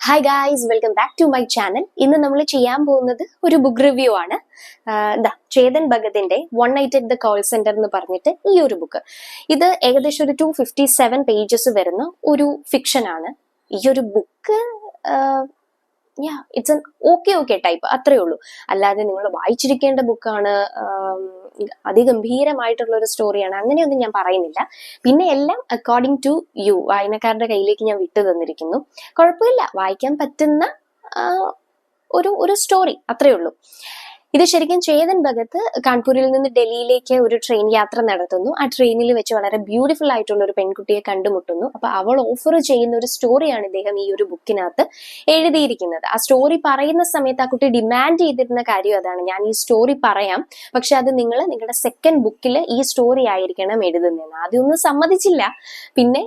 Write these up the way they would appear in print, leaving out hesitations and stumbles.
Hi guys, welcome back to my channel. ഇന്ന് നമ്മൾ ചെയ്യാൻ പോകുന്നത് ഒരു ബുക്ക് റിവ്യൂ ആണ്. ചേതൻ ഭഗതിന്റെ one night at the call centre എന്ന് പറഞ്ഞിട്ട് ഈ ഒരു ബുക്ക്. ഇത് ഏകദേശം ഒരു 257 പേജസ് വരുന്ന ഒരു ഫിക്ഷൻ ആണ്. ഈ ഒരു book it's an okay type, അത്രേ ഉള്ളൂ. അല്ലാതെ നിങ്ങൾ വായിച്ചിരിക്കേണ്ട ബുക്കാണ്, അതിഗംഭീരമായിട്ടുള്ള ഒരു സ്റ്റോറിയാണ്, അങ്ങനെയൊന്നും ഞാൻ പറയുന്നില്ല. പിന്നെ എല്ലാം അക്കോർഡിംഗ് ടു യു, വായനക്കാരുടെ കയ്യിലേക്ക് ഞാൻ വിട്ടു തന്നിരിക്കുന്നു. കുഴപ്പമില്ല, വായിക്കാൻ പറ്റുന്ന ഒരു സ്റ്റോറി, അത്രേ ഉള്ളൂ. ഇത് ശരിക്കും ചേതൻ ഭഗത് കാൺപൂരിൽ നിന്ന് ഡൽഹിയിലേക്ക് ഒരു ട്രെയിൻ യാത്ര നടത്തുന്നു. ആ ട്രെയിനിൽ വെച്ച് വളരെ ബ്യൂട്ടിഫുൾ ആയിട്ടുള്ള ഒരു പെൺകുട്ടിയെ കണ്ടുമുട്ടുന്നു. അപ്പൊ അവൾ ഓഫർ ചെയ്യുന്ന ഒരു സ്റ്റോറിയാണ് ഇദ്ദേഹം ഈ ഒരു ബുക്കിനകത്ത് എഴുതിയിരിക്കുന്നത്. ആ സ്റ്റോറി പറയുന്ന സമയത്ത് ആ കുട്ടി ഡിമാൻഡ് ചെയ്തിരുന്ന കാര്യം അതാണ്, ഞാൻ ഈ സ്റ്റോറി പറയാം, പക്ഷെ അത് നിങ്ങൾ നിങ്ങളുടെ സെക്കൻഡ് ബുക്കിൽ ഈ സ്റ്റോറി ആയിരിക്കണം എഴുതുന്നതെന്ന്. ആദ്യമൊന്നും സമ്മതിച്ചില്ല, പിന്നെ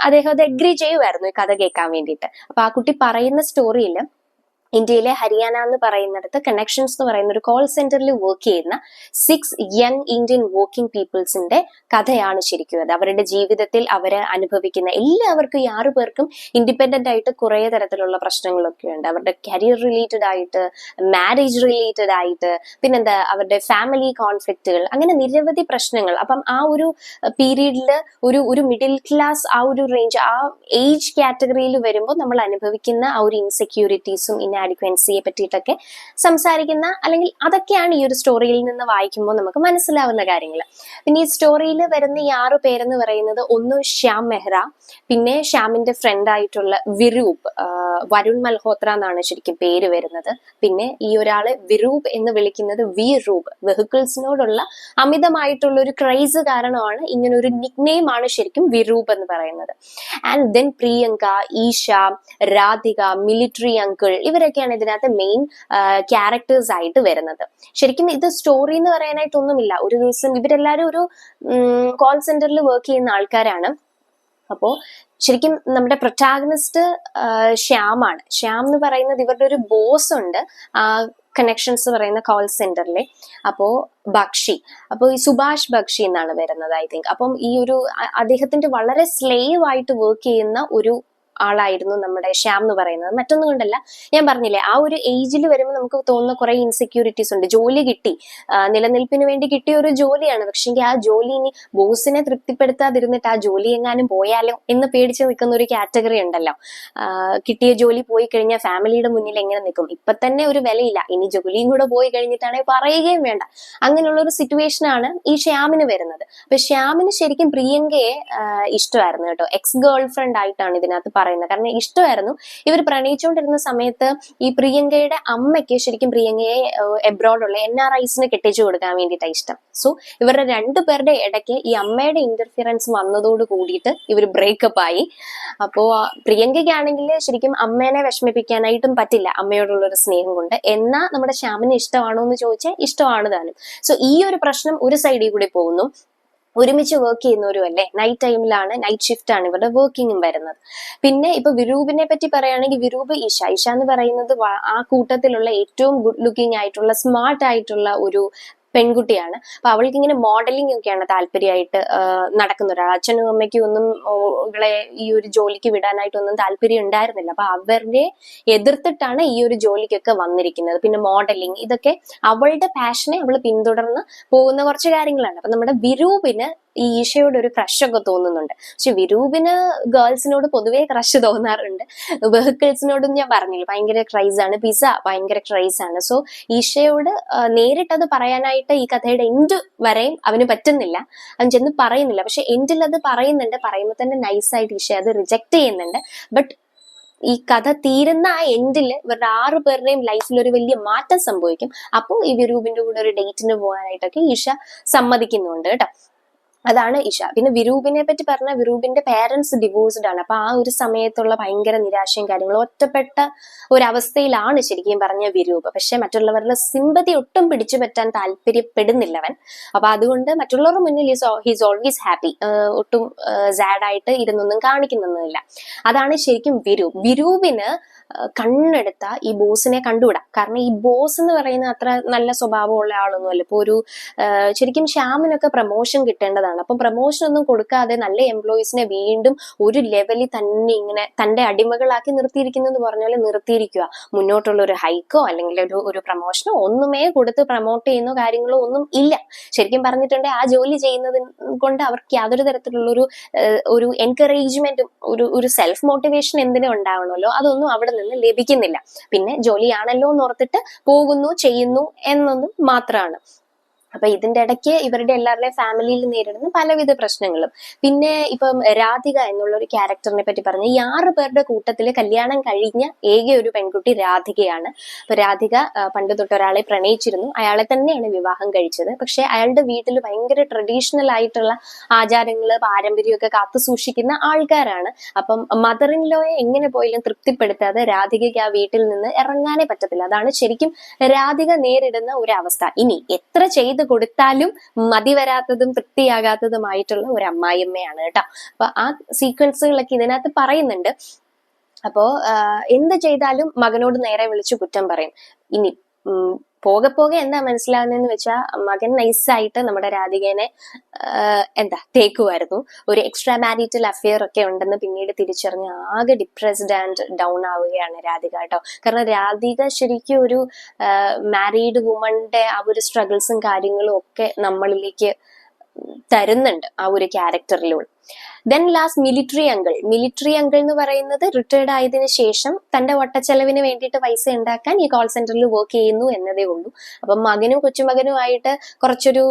അദ്ദേഹം അത് അഗ്രി ചെയ്യുമായിരുന്നു ഈ കഥ കേൾക്കാൻ വേണ്ടിയിട്ട്. അപ്പൊ ആ കുട്ടി പറയുന്ന സ്റ്റോറിയിൽ ഇന്ത്യയിലെ ഹരിയാന എന്ന് പറയുന്നിടത്ത് കണക്ഷൻസ് എന്ന് പറയുന്ന ഒരു കോൾ സെന്ററിൽ വർക്ക് ചെയ്യുന്ന 6 യങ് ഇന്ത്യൻ വർക്കിംഗ് പീപ്പിൾസിന്റെ കഥയാണ് ശരിക്കും അത്. അവരുടെ ജീവിതത്തിൽ അവര് അനുഭവിക്കുന്ന എല്ലാവർക്കും, ഈ 6 പേർക്കും ഇൻഡിപെൻഡന്റ് ആയിട്ട് കുറെ തരത്തിലുള്ള പ്രശ്നങ്ങളൊക്കെ ഉണ്ട്. അവരുടെ കരിയർ റിലേറ്റഡ് ആയിട്ട്, മാരേജ് റിലേറ്റഡ് ആയിട്ട്, പിന്നെന്താ അവരുടെ ഫാമിലി കോൺഫ്ലിക്റ്റുകൾ, അങ്ങനെ നിരവധി പ്രശ്നങ്ങൾ. അപ്പം ആ ഒരു പീരീഡില് ഒരു മിഡിൽ ക്ലാസ് ആ ഒരു റേഞ്ച്, ആ ഏജ് കാറ്റഗറിയിൽ വരുമ്പോൾ നമ്മൾ അനുഭവിക്കുന്ന ആ ഒരു ഇൻസെക്യൂരിറ്റീസും അഡിക്വൻസിയെ പറ്റിയിട്ടൊക്കെ സംസാരിക്കുന്ന, അല്ലെങ്കിൽ അതൊക്കെയാണ് ഈ ഒരു സ്റ്റോറിയിൽ നിന്ന് വായിക്കുമ്പോൾ നമുക്ക് മനസ്സിലാവുന്ന കാര്യങ്ങൾ. പിന്നെ ഈ സ്റ്റോറിയിൽ വരുന്ന ഈ 6 പേരെന്ന് പറയുന്നത്, ഒന്ന് ശ്യാം മെഹ്റ, പിന്നെ ശ്യാമിന്റെ ഫ്രണ്ട് ആയിട്ടുള്ള വിരൂപ്, വരുൺ മൽഹോത്ര എന്നാണ് ശരിക്കും പേര് വരുന്നത്. പിന്നെ ഈ ഒരാള് വിരൂപ് എന്ന് വിളിക്കുന്നത് വിരൂപ്, വെഹിക്കിൾസിനോടുള്ള അമിതമായിട്ടുള്ള ഒരു ക്രൈസ് കാരണമാണ് ഇങ്ങനെ ഒരു നിക്നെയിം ആണ് ശരിക്കും വിരൂപ് എന്ന് പറയുന്നത്. And then Priyanka, Isha, Radhika, military uncle, ഇവരൊക്കെയാണ് ഇതിനകത്ത് മെയിൻ ക്യാരക്ടേഴ്സ് ആയിട്ട് വരുന്നത്. ശരിക്കും ഇത് സ്റ്റോറി എന്ന് പറയാനായിട്ടൊന്നുമില്ല. ഒരു ദിവസം ഇവരെല്ലാരും ഒരു കോൾ സെന്ററിൽ വർക്ക് ചെയ്യുന്ന ആൾക്കാരാണ്. അപ്പോ ശരിക്കും നമ്മുടെ പ്രൊട്ടാഗണിസ്റ്റ് ശ്യാമാണ്. ശ്യാം എന്ന് പറയുന്നത് ഇവരുടെ ഒരു ബോസ് ഉണ്ട് കണക്ഷൻസ് പറയുന്ന കോൾ സെന്ററിലെ. അപ്പോ ബക്ഷി, അപ്പോൾ ഈ സുഭാഷ് ബക്ഷി എന്നാണ് വരുന്നത് ഐ തിങ്ക്. അപ്പം ഈ ഒരു അദ്ദേഹത്തിന്റെ വളരെ സ്ലേവ് ആയിട്ട് വർക്ക് ചെയ്യുന്ന ഒരു ആളായിരുന്നു നമ്മുടെ ശ്യാം എന്ന് പറയുന്നത്. മറ്റൊന്നും കൊണ്ടല്ല, ഞാൻ പറഞ്ഞില്ലേ, ആ ഒരു ഏജിൽ വരുമ്പോൾ നമുക്ക് തോന്നുന്ന കുറെ ഇൻസെക്യൂരിറ്റീസ് ഉണ്ട്. ജോലി കിട്ടി, നിലനിൽപ്പിന് വേണ്ടി കിട്ടിയ ഒരു ജോലിയാണ്, പക്ഷെങ്കിൽ ആ ജോലി ഇനി ബോസിനെ തൃപ്തിപ്പെടുത്താതിരുന്നിട്ട് ആ ജോലി എങ്ങാനും പോയാലോ എന്ന് പേടിച്ച് നിൽക്കുന്ന ഒരു കാറ്റഗറി ഉണ്ടല്ലോ. കിട്ടിയ ജോലി പോയി കഴിഞ്ഞാൽ ഫാമിലിയുടെ മുന്നിൽ എങ്ങനെ നിൽക്കും? ഇപ്പൊ തന്നെ ഒരു വിലയില്ല, ഇനി ജോലിയും കൂടെ പോയി കഴിഞ്ഞിട്ടാണെങ്കിൽ പറയുകയും വേണ്ട. അങ്ങനെയുള്ള ഒരു സിറ്റുവേഷൻ ആണ് ഈ ശ്യാമിന് വരുന്നത്. അപ്പൊ ശ്യാമിന് ശരിക്കും പ്രിയങ്കയെ ഇഷ്ടമായിരുന്നു കേട്ടോ. എക്സ് ഗേൾ ഫ്രണ്ട് ആയിട്ടാണ് ഇതിനകത്ത് പറയുന്നത്. കാരണം ഇഷ്ടമായിരുന്നു. ഇവർ പ്രണയിച്ചുകൊണ്ടിരുന്ന സമയത്ത് ഈ പ്രിയങ്കയുടെ അമ്മയ്ക്ക് ശരിക്കും പ്രിയങ്കയെ എബ്രോഡുള്ള NRIസിന് കെട്ടിച്ചു കൊടുക്കാൻ വേണ്ടിയിട്ടാണ് ഇഷ്ടം. സോ ഇവരുടെ 2 പേരുടെ ഇടയ്ക്ക് ഈ അമ്മയുടെ ഇന്റർഫിയറൻസ് വന്നതോട് കൂടിയിട്ട് ഇവർ ബ്രേക്കപ്പ് ആയി. അപ്പോ പ്രിയങ്കയ്ക്കാണെങ്കിൽ ശരിക്കും അമ്മേനെ വിഷമിപ്പിക്കാനായിട്ടും പറ്റില്ല അമ്മയോടുള്ള ഒരു സ്നേഹം കൊണ്ട്. എന്നാ നമ്മുടെ ശ്യാമിന് ഇഷ്ടമാണോ എന്ന് ചോദിച്ചാൽ ഇഷ്ടമാണ് താനും. സോ ഈ ഒരു പ്രശ്നം ഒരു സൈഡിൽ കൂടി പോകുന്നു. ഒരുമിച്ച് വർക്ക് ചെയ്യുന്നവരും അല്ലേ, നൈറ്റ് ടൈമിലാണ്, നൈറ്റ് ഷിഫ്റ്റ് ആണ് ഇവരുടെ വർക്കിങ്ങും വരുന്നത്. പിന്നെ ഇപ്പൊ വിരൂപിനെ പറ്റി പറയുകയാണെങ്കിൽ, വിരൂപ് ഈഷ എന്ന് പറയുന്നത് ആ കൂട്ടത്തിലുള്ള ഏറ്റവും ഗുഡ് ലുക്കിംഗ് ആയിട്ടുള്ള, സ്മാർട്ട് ആയിട്ടുള്ള ഒരു പെൺകുട്ടിയാണ്. അപ്പൊ അവൾക്ക് ഇങ്ങനെ മോഡലിംഗ് ഒക്കെയാണ് താല്പര്യമായിട്ട് നടക്കുന്ന ഒരാൾ. അച്ഛനും അമ്മയ്ക്കും ഒന്നും ഇവളെ ഈ ഒരു ജോലിക്ക് വിടാനായിട്ടൊന്നും താല്പര്യം ഉണ്ടായിരുന്നില്ല. അപ്പൊ അവരെ എതിർത്തിട്ടാണ് ഈ ഒരു ജോലിക്കൊക്കെ വന്നിരിക്കുന്നത്. പിന്നെ മോഡലിംഗ്, ഇതൊക്കെ അവളുടെ പാഷനെ അവൾ പിന്തുടർന്ന് പോകുന്ന കുറച്ച് കാര്യങ്ങളാണ്. അപ്പൊ നമ്മുടെ വിരൂപിന് ഈ ഈശയോട് ഒരു ക്രഷ് ഒക്കെ തോന്നുന്നുണ്ട്. പക്ഷെ വിരൂപിന് ഗേൾസിനോട് പൊതുവേ ക്രഷ് തോന്നാറുണ്ട്. വെഹിക്കിൾസിനോടും ഞാൻ പറഞ്ഞില്ല, ഭയങ്കര ക്രൈസ് ആണ്. പിസ ഭയങ്കര ക്രൈസ് ആണ്. സോ ഈശയോട് നേരിട്ടത് പറയാനായിട്ട് ഈ കഥയുടെ എൻഡ് വരെയും അവന് പറ്റുന്നില്ല, അവൻ ചെന്ന് പറയുന്നില്ല. പക്ഷെ എൻഡിൽ അത് പറയുന്നുണ്ട്. പറയുമ്പോൾ തന്നെ നൈസായിട്ട് ഈശ അത് റിജക്ട് ചെയ്യുന്നുണ്ട്. ബട്ട് ഈ കഥ തീരുന്ന ആ എൻഡിൽ ഇവരുടെ 6 പേരുടെയും ലൈഫിൽ ഒരു വലിയ മാറ്റം സംഭവിക്കും. അപ്പോൾ ഈ വിരൂപിന്റെ കൂടെ ഒരു ഡേറ്റിന് പോകാനായിട്ടൊക്കെ ഈശ സമ്മതിക്കുന്നുണ്ട് കേട്ടോ. അതാണ് ഇഷ. പിന്നെ വിരൂപിനെ പറ്റി പറഞ്ഞ, വിരൂപിന്റെ പേരൻസ് ഡിവോഴ്സ്ഡ് ആണ്. അപ്പൊ ആ ഒരു സമയത്തുള്ള ഭയങ്കര നിരാശയും കാര്യങ്ങളും, ഒറ്റപ്പെട്ട ഒരവസ്ഥയിലാണ് ശരിക്കും പറഞ്ഞ വിരൂപ്. പക്ഷെ മറ്റുള്ളവരുടെ സിമ്പതി ഒട്ടും പിടിച്ചു പറ്റാൻ താല്പര്യപ്പെടുന്നില്ലവൻ. അപ്പൊ അതുകൊണ്ട് മറ്റുള്ളവരുടെ മുന്നിൽ ഹീസ് ഓൾവേസ് ഹാപ്പി, ഒട്ടും സാഡ് ആയിട്ട് ഇരുന്നൊന്നും കാണിക്കുന്നൊന്നുമില്ല. അതാണ് ശരിക്കും വിരൂപിന് കണ്ണെടുത്ത ഈ ബോസിനെ കണ്ടുവിടാം. കാരണം ഈ ബോസ് എന്ന് പറയുന്ന അത്ര നല്ല സ്വഭാവമുള്ള ആളൊന്നുമല്ല. ഇപ്പൊ ഒരു ശരിക്കും ശ്യാമിനൊക്കെ പ്രൊമോഷൻ കിട്ടേണ്ടതാണ്. അപ്പൊ പ്രൊമോഷൻ ഒന്നും കൊടുക്കാതെ നല്ല എംപ്ലോയീസിനെ വീണ്ടും ഒരു ലെവലിൽ തന്നെ ഇങ്ങനെ തന്റെ അടിമകളാക്കി നിർത്തിയിരിക്കുന്നു പറഞ്ഞ പോലെ നിർത്തിയിരിക്കുക. മുന്നോട്ടുള്ള ഒരു ഹൈക്കോ അല്ലെങ്കിൽ ഒരു പ്രൊമോഷനോ ഒന്നുമേ കൊടുത്ത് പ്രൊമോട്ട് ചെയ്യുന്ന കാര്യങ്ങളോ ഒന്നും ഇല്ല. ശരിക്കും പറഞ്ഞിട്ടുണ്ടെങ്കിൽ ആ ജോലി ചെയ്യുന്നത് കൊണ്ട് അവർക്ക് യാതൊരു തരത്തിലുള്ള ഒരു എൻകറേജ്മെന്റും ഒരു സെൽഫ് മോട്ടിവേഷൻ എന്തിനും ഉണ്ടാവണമല്ലോ, അതൊന്നും അവിടെ നിന്ന് ലഭിക്കുന്നില്ല. പിന്നെ ജോലിയാണല്ലോ എന്ന് ഓർത്തിട്ട് പോകുന്നു, ചെയ്യുന്നു എന്നൊന്നും മാത്രമാണ്. അപ്പൊ ഇതിന്റെ ഇടയ്ക്ക് ഇവരുടെ എല്ലാവരുടെയും ഫാമിലിയിൽ നേരിടുന്ന പലവിധ പ്രശ്നങ്ങളും. പിന്നെ ഇപ്പം രാധിക എന്നുള്ള ഒരു ക്യാരക്ടറിനെ പറ്റി പറഞ്ഞ ഈ 6 പേരുടെ കൂട്ടത്തില് കല്യാണം കഴിഞ്ഞ ഏക ഒരു പെൺകുട്ടി രാധികയാണ്. അപ്പൊ രാധിക പണ്ട് തൊട്ട് ഒരാളെ പ്രണയിച്ചിരുന്നു, അയാളെ തന്നെയാണ് വിവാഹം കഴിച്ചത്. പക്ഷെ അയാളുടെ വീട്ടിൽ ഭയങ്കര ട്രഡീഷണൽ ആയിട്ടുള്ള ആചാരങ്ങള് പാരമ്പര്യമൊക്കെ കാത്തു സൂക്ഷിക്കുന്ന ആൾക്കാരാണ്. അപ്പം മദർ ഇൻ ലോയെ എങ്ങനെ പോയാലും തൃപ്തിപ്പെടുത്താതെ രാധികയ്ക്ക് ആ വീട്ടിൽ നിന്ന് ഇറങ്ങാനേ പറ്റത്തില്ല. അതാണ് ശരിക്കും രാധിക നേരിടുന്ന ഒരു അവസ്ഥ. ഇനി എത്ര ചെയ്ത് കൊടുത്താലും മതി വരാത്തതും തൃപ്തിയാകാത്തതുമായിട്ടുള്ള ഒരു അമ്മായിയമ്മയാണ് കേട്ടോ. അപ്പൊ ആ സീക്വൻസുകളൊക്കെ ഇതിനകത്ത് പറയുന്നുണ്ട്. അപ്പോ എന്ത് ചെയ്താലും മകനോട് നേരെ വിളിച്ച് കുറ്റം പറയും. ഇനി പോകെ പോകെ എന്താ മനസ്സിലാകുന്നതെന്ന് വെച്ചാൽ മകൻ നൈസായിട്ട് നമ്മുടെ രാധികേനെ തേക്കുമായിരുന്നു. ഒരു എക്സ്ട്രാ മാരിറ്റൽ അഫെയർ ഒക്കെ ഉണ്ടെന്ന് പിന്നീട് തിരിച്ചറിഞ്ഞ് ആകെ ഡിപ്രസ്ഡ് ആൻഡ് ഡൗൺ ആവുകയാണ് രാധിക കേട്ടോ. കാരണം രാധിക ശരിക്കും ഒരു മാരീഡ് വുമന്റെ ആ ഒരു സ്ട്രഗിൾസും കാര്യങ്ങളും ഒക്കെ നമ്മളിലേക്ക് തരുന്നുണ്ട് ആ ഒരു ക്യാരക്ടറിലൂടെ. ദെൻ ലാസ്റ്റ് മിലിറ്ററി അങ്കിൾ എന്ന് പറയുന്നത് റിട്ടയർഡ് ആയതിനു ശേഷം തന്റെ വട്ടച്ചെലവിന് വേണ്ടിയിട്ട് പൈസ ഉണ്ടാക്കാൻ ഈ കോൾ സെന്ററിൽ വർക്ക് ചെയ്യുന്നു എന്നതേ ഉള്ളൂ. അപ്പം മകനും കൊച്ചുമകനുമായിട്ട് കുറച്ചൊരു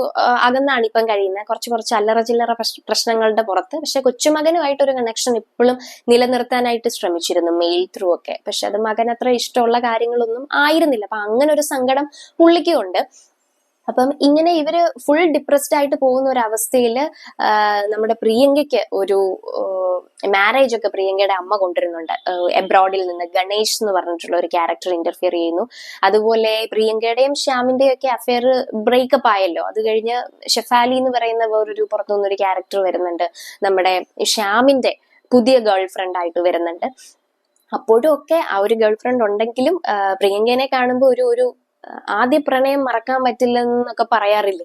അകന്നാണ് ഇപ്പം കഴിയുന്നത്, കുറച്ച് അല്ലറ ചില്ലറ പ്രശ്നങ്ങളുടെ പുറത്ത്. പക്ഷെ കൊച്ചുമകനുമായിട്ടൊരു കണക്ഷൻ ഇപ്പോഴും നിലനിർത്താനായിട്ട് ശ്രമിച്ചിരുന്നു മെയിൽ ത്രൂ ഒക്കെ. പക്ഷെ അത് മകൻ അത്ര ഇഷ്ടമുള്ള കാര്യങ്ങളൊന്നും ആയിരുന്നില്ല. അപ്പൊ അങ്ങനെ ഒരു സങ്കടം പുള്ളിക്കും ഉണ്ട്. അപ്പം ഇങ്ങനെ ഇവര് ഫുൾ ഡിപ്രസ്ഡ് ആയിട്ട് പോകുന്ന ഒരു അവസ്ഥയിൽ നമ്മുടെ പ്രിയങ്കയ്ക്ക് ഒരു മാരേജ് ഒക്കെ പ്രിയങ്കയുടെ അമ്മ കൊണ്ടുവരുന്നുണ്ട് എബ്രോഡിൽ നിന്ന്. ഗണേഷ് എന്ന് പറഞ്ഞിട്ടുള്ള ഒരു ക്യാരക്ടർ ഇന്റർഫിയർ ചെയ്യുന്നു. അതുപോലെ പ്രിയങ്കയുടെയും ശ്യാമിന്റെയും ഒക്കെ അഫെയർ ബ്രേക്കപ്പ് ആയല്ലോ. അത് കഴിഞ്ഞ് ഷെഫാലി എന്ന് പറയുന്ന വേറൊരു പുറത്തുനിന്നൊരു ക്യാരക്ടർ വരുന്നുണ്ട്, നമ്മുടെ ശ്യാമിന്റെ പുതിയ ഗേൾ ഫ്രണ്ട് ആയിട്ട് വരുന്നുണ്ട്. അപ്പോഴും ഒക്കെ ആ ഒരു ഗേൾ ഫ്രണ്ട് ഉണ്ടെങ്കിലും പ്രിയങ്കനെ കാണുമ്പോൾ ഒരു ആദ്യ പ്രണയം മറക്കാൻ പറ്റില്ലെന്നൊക്കെ പറയാറില്ലേ,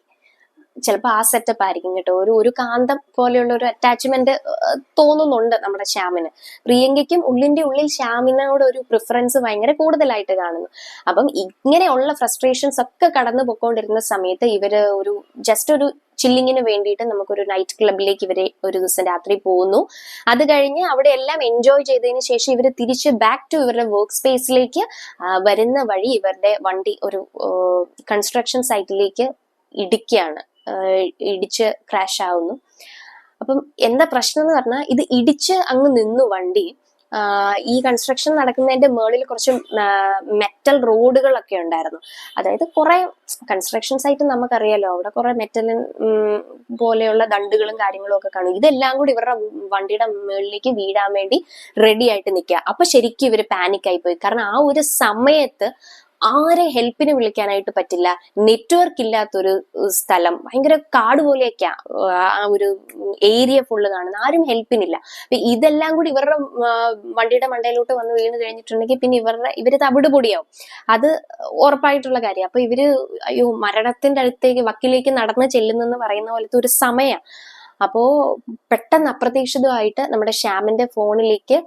ചിലപ്പോൾ ആ സെറ്റപ്പ് ആയിരിക്കും കേട്ടോ. ഒരു കാന്തം പോലെയുള്ള ഒരു അറ്റാച്ച്മെന്റ് തോന്നുന്നുണ്ട് നമ്മുടെ ശ്യാമിന്. പ്രിയങ്കയ്ക്കും ഉള്ളിന്റെ ഉള്ളിൽ ശ്യാമിനോട് ഒരു പ്രിഫറൻസ് ഭയങ്കര കൂടുതലായിട്ട് കാണുന്നു. അപ്പം ഇങ്ങനെയുള്ള ഫ്രസ്ട്രേഷൻസ് ഒക്കെ കടന്നു പോയിക്കൊണ്ടിരുന്ന സമയത്ത് ഇവര് ജസ്റ്റ് ഒരു ചില്ലിങ്ങിന് വേണ്ടിയിട്ട് നമുക്കൊരു നൈറ്റ് ക്ലബിലേക്ക് ഇവരെ ഒരു ദിവസം രാത്രി പോകുന്നു. അത് കഴിഞ്ഞ് അവിടെ എല്ലാം എൻജോയ് ചെയ്തതിന് ശേഷം ഇവർ തിരിച്ച് ബാക്ക് ടു ഇവരുടെ വർക്ക് സ്പേസിലേക്ക് വരുന്ന വഴി ഇവരുടെ വണ്ടി ഒരു കൺസ്ട്രക്ഷൻ സൈറ്റിലേക്ക് ഇടിച്ച് ക്രാഷ് ആവുന്നു. അപ്പം എന്താ പ്രശ്നം എന്ന് പറഞ്ഞാൽ ഇത് ഇടിച്ച് അങ്ങ് നിന്നു വണ്ടി. ഈ കൺസ്ട്രക്ഷൻ നടക്കുന്നതിന്റെ മേളിൽ കുറച്ച് മെറ്റൽ റോഡുകളൊക്കെ ഉണ്ടായിരുന്നു. അതായത് കുറെ കൺസ്ട്രക്ഷൻ സൈറ്റ് നമുക്കറിയാലോ, അവിടെ കുറെ മെറ്റൽ പോലെയുള്ള ദണ്ടുകളും കാര്യങ്ങളും ഒക്കെ കാണും. ഇതെല്ലാം കൂടി ഇവരുടെ വണ്ടിയുടെ മേളിലേക്ക് വീഴാൻ വേണ്ടി റെഡി ആയിട്ട് നിൽക്കുക. അപ്പൊ ശരിക്കും ഇവര് പാനിക് ആയി പോയി. കാരണം ആ ഒരു സമയത്ത് ആരെ ഹെൽപ്പിന് വിളിക്കാനായിട്ട് പറ്റില്ല, നെറ്റ്വർക്ക് ഇല്ലാത്തൊരു സ്ഥലം, ഭയങ്കര കാട് പോലെയൊക്കെയാ ആ ഒരു ഏരിയ ഫുള്ള് കാണുന്നത്, ആരും ഹെൽപ്പിനില്ല. അപ്പൊ ഇതെല്ലാം കൂടി ഇവരുടെ വണ്ടിയുടെ മണ്ടയിലോട്ട് വന്ന് വീണ് കഴിഞ്ഞിട്ടുണ്ടെങ്കിൽ പിന്നെ ഇവര് തവിട് പൊടിയാവും, അത് ഉറപ്പായിട്ടുള്ള കാര്യം. അപ്പൊ ഇവര് അയ്യോ മരണത്തിന്റെ അടുത്തേക്ക് വക്കിലേക്ക് നടന്ന് ചെല്ലുന്നെന്ന് പറയുന്ന പോലത്തെ ഒരു സമയം. അപ്പോ പെട്ടെന്ന് അപ്രതീക്ഷിതമായിട്ട് നമ്മുടെ ശ്യാമിന്റെ ഫോണിലേക്ക്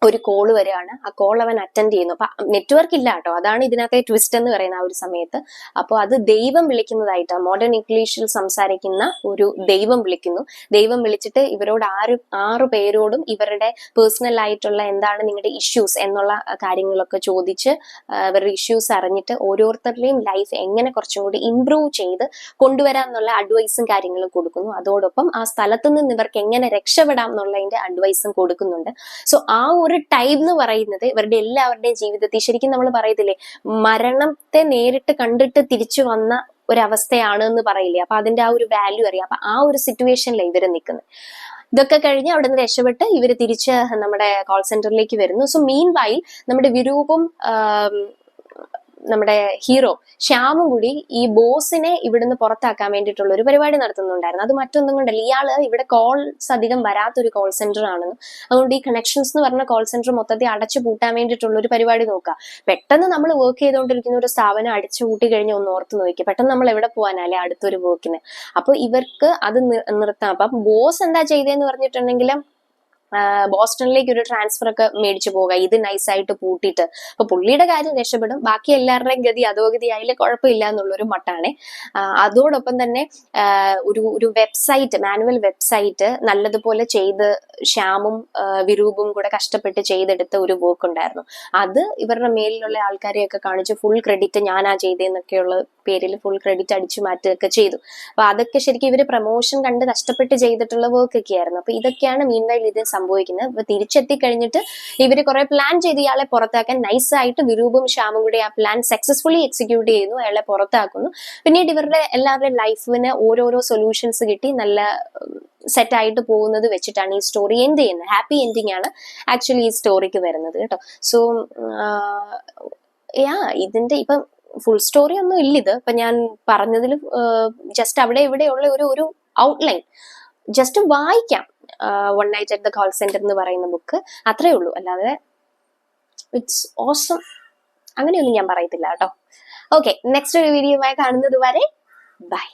ഒരു കോള് വരികയാണ്. ആ കോൾ അവൻ അറ്റൻഡ് ചെയ്യുന്നു. അപ്പൊ നെറ്റ്വർക്ക് ഇല്ല കേട്ടോ, അതാണ് ഇതിനകത്തെ ട്വിസ്റ്റ് എന്ന് പറയുന്ന ആ ഒരു സമയത്ത്. അപ്പോൾ അത് ദൈവം വിളിക്കുന്നതായിട്ട് മോഡേൺ ഇംഗ്ലീഷിൽ സംസാരിക്കുന്ന ഒരു ദൈവം വിളിക്കുന്നു. ദൈവം വിളിച്ചിട്ട് ഇവരോട് 6 പേരോടും ഇവരുടെ പേഴ്സണൽ ആയിട്ടുള്ള എന്താണ് നിങ്ങളുടെ ഇഷ്യൂസ് എന്നുള്ള കാര്യങ്ങളൊക്കെ ചോദിച്ച് ഇവരുടെ ഇഷ്യൂസ് അറിഞ്ഞിട്ട് ഓരോരുത്തരുടെയും ലൈഫ് എങ്ങനെ കുറച്ചും കൂടി ഇംപ്രൂവ് ചെയ്ത് കൊണ്ടുവരാം എന്നുള്ള അഡ്വൈസും കാര്യങ്ങളും കൊടുക്കുന്നു. അതോടൊപ്പം ആ സ്ഥലത്ത് നിന്ന് ഇവർക്ക് എങ്ങനെ രക്ഷപ്പെടാം എന്നുള്ളതിന്റെ അഡ്വൈസും കൊടുക്കുന്നുണ്ട്. സോ ആ ഒരു ടൈം എന്ന് പറയുന്നത് ഇവരുടെ എല്ലാവരുടെയും ജീവിതത്തിൽ ശരിക്കും നമ്മൾ പറയത്തില്ലേ, മരണത്തെ നേരിട്ട് കണ്ടിട്ട് തിരിച്ചു വന്ന ഒരവസ്ഥയാണ് എന്ന് പറയില്ലേ, അപ്പൊ അതിന്റെ ആ ഒരു വാല്യൂ അറിയാം. അപ്പൊ ആ ഒരു സിറ്റുവേഷനിലാണ് ഇവര് നിൽക്കുന്നത്. ഇതൊക്കെ കഴിഞ്ഞ് അവിടെ നിന്ന് രക്ഷപ്പെട്ട് ഇവര് തിരിച്ച് നമ്മുടെ കോൾ സെന്ററിലേക്ക് വരുന്നു. സോ മീൻ വൈൽ നമ്മുടെ വിരൂപും നമ്മുടെ ഹീറോ ശ്യാമും കൂടി ഈ ബോസിനെ ഇവിടുന്ന് പുറത്താക്കാൻ വേണ്ടിയിട്ടുള്ള ഒരു പരിപാടി നടത്തുന്നുണ്ടായിരുന്നു. അത് മറ്റൊന്നും കൊണ്ടല്ല, ഇയാള് ഇവിടെ കോൾസ് അധികം വരാത്തൊരു കോൾ സെന്റർ ആണെന്ന്, അതുകൊണ്ട് ഈ കണക്ഷൻസ് എന്ന് പറഞ്ഞ കോൾ സെന്റർ മൊത്തത്തിൽ അടച്ചു പൂട്ടാൻ വേണ്ടിയിട്ടുള്ള ഒരു പരിപാടി നോക്കുക. പെട്ടെന്ന് നമ്മൾ വർക്ക് ചെയ്തുകൊണ്ടിരിക്കുന്ന ഒരു സ്ഥാപനം അടിച്ചു പൂട്ടി കഴിഞ്ഞ് ഒന്ന് ഓർത്ത് നോക്കി, പെട്ടെന്ന് നമ്മൾ എവിടെ പോകാനല്ലേ അടുത്തൊരു വർക്കിന്. അപ്പൊ ഇവർക്ക് അത് നിർത്താം. അപ്പം ബോസ് എന്താ ചെയ്തതെന്ന് പറഞ്ഞിട്ടുണ്ടെങ്കിൽ ബോസ്റ്റണിലേക്ക് ഒരു ട്രാൻസ്ഫർ ഒക്കെ മേടിച്ചു പോവുക, ഇത് നൈസായിട്ട് പൂട്ടിയിട്ട്. അപ്പൊ പുള്ളിയുടെ കാര്യം രക്ഷപ്പെടും, ബാക്കി എല്ലാവരുടെയും ഗതി അധോഗതി ആയാലും കുഴപ്പമില്ല എന്നുള്ളൊരു മട്ടാണ്. അതോടൊപ്പം തന്നെ ഒരു വെബ്സൈറ്റ്, മാനുവൽ വെബ്സൈറ്റ് നല്ലതുപോലെ ചെയ്ത് ശ്യാമും വിരൂപും കൂടെ കഷ്ടപ്പെട്ട് ചെയ്തെടുത്ത ഒരു വർക്ക് ഉണ്ടായിരുന്നു. അത് ഇവരുടെ മേലിലുള്ള ആൾക്കാരെയൊക്കെ കാണിച്ച് ഫുൾ ക്രെഡിറ്റ് ഞാനാ ചെയ്തതെന്നൊക്കെയുള്ള പേരിൽ ഫുൾ ക്രെഡിറ്റ് അടിച്ചു മാറ്റുകയൊക്കെ ചെയ്തു. അപ്പൊ അതൊക്കെ ശരിക്കും ഇവര് പ്രൊമോഷൻ കണ്ട് കഷ്ടപ്പെട്ട് ചെയ്തിട്ടുള്ള വർക്ക് ഒക്കെ ആയിരുന്നു. അപ്പൊ ഇതൊക്കെയാണ് മീൻവൈൽ ഇത് സംഭവിക്കുന്നത്. അപ്പൊ തിരിച്ചെത്തി കഴിഞ്ഞിട്ട് ഇവര് കുറെ പ്ലാൻ ചെയ്ത് ഇയാളെ പുറത്താക്കാൻ നൈസായിട്ട് വിരൂപും ശ്യാമും കൂടി ആ പ്ലാൻ സക്സസ്ഫുള്ളി എക്സിക്യൂട്ട് ചെയ്യുന്നു, അയാളെ പുറത്താക്കുന്നു. പിന്നീട് ഇവരുടെ എല്ലാവരുടെയും ലൈഫിന് ഓരോരോ സൊല്യൂഷൻസ് കിട്ടി നല്ല സെറ്റ് ആയിട്ട് പോകുന്നത് വെച്ചിട്ടാണ് ഈ സ്റ്റോറി എൻഡ് ചെയ്യുന്നത്. ഹാപ്പി എൻഡിങ് ആണ് ആക്ച്വലി ഈ സ്റ്റോറിക്ക് വരുന്നത് കേട്ടോ. സോ ഇതിന്റെ ഇപ്പം ഫുൾ സ്റ്റോറി ഒന്നും ഇല്ല ഇത്. ഇപ്പൊ ഞാൻ പറഞ്ഞതിൽ ജസ്റ്റ് അവിടെ ഇവിടെയുള്ള ഒരു ഔട്ട്ലൈൻ ജസ്റ്റ് വായിക്കാം. One night at the call centre എന്ന് പറയുന്ന ബുക്ക് അത്രേ ഉള്ളൂ, അല്ലാതെ ഇറ്റ്സ് ഓസം അങ്ങനെയൊന്നും ഞാൻ പറയത്തില്ല കേട്ടോ. ഓക്കെ, നെക്സ്റ്റ് ഒരു വീഡിയോയുമായി കാണുന്നത് വരെ ബൈ.